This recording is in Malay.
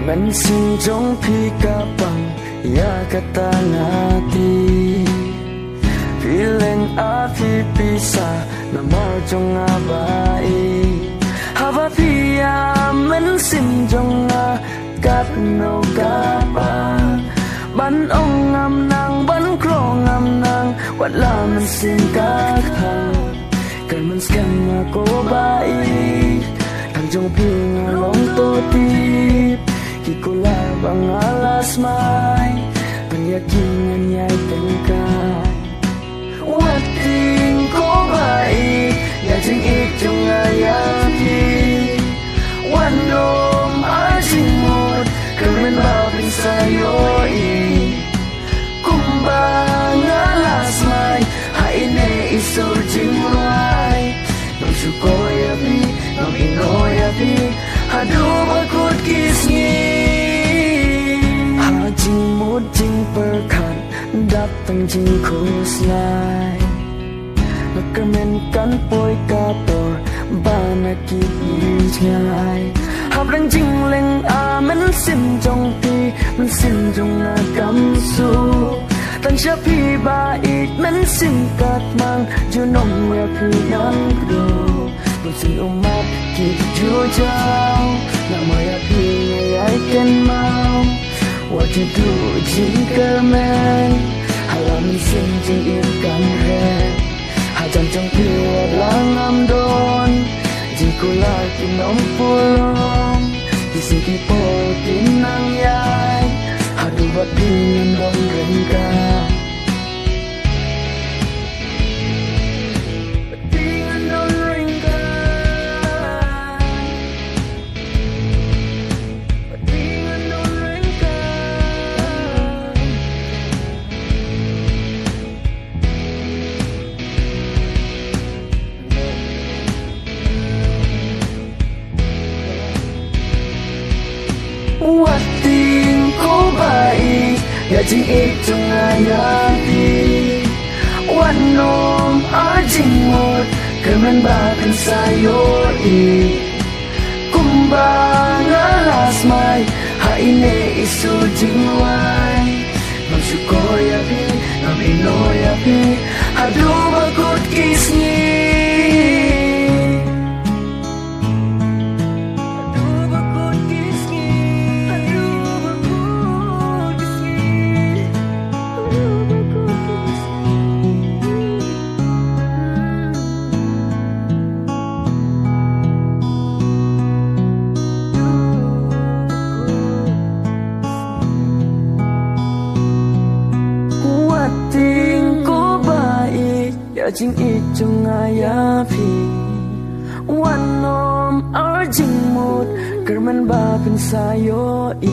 Man sinjong pikapang ya kata ngati Feeling api pisa na marjong abai Haba pia man sinjong kat no kapa Ban ong ngam nang ban krong ngam nang wala man sin kakhang Karman skan ako bai Tangjong pinga long to tip Kikula bang alas may Panyakingan ya'y tengkay Wating ko baik Yajing ityong ayaki Wandom ajimod Kermen babing sayo'i Kumbang alas may Haine isur jingway Nang syukoy api Nang inoy api Hadu bakut kisngi Hajing mood jing perkan Datang jing kusnay Nakamen poi kator Bana kipijay Habrang jing leng amen sim jong pi Men sim jong agam su Tan siya pi bait men sim kat mang Junom ya pi yang kdo Sin umat kita jauh Nama ya pingai ken mau What you do jingker man Halaman sin jing irkan red Hajan jong piwat langam don Jingkula kinom pulong Disiki pol kinang yai Hadu bat bingan don rengkang Wating ko baik Yajing itong ayati Wanom ajing mood Kermen bakan sayo'i Kumbang alas may Haine isu jingway Nang syukoy api Nang inoy api Hadu bakut kisngi Yajing itong ayapi Wanom arjing mood Kerman babin sayo'i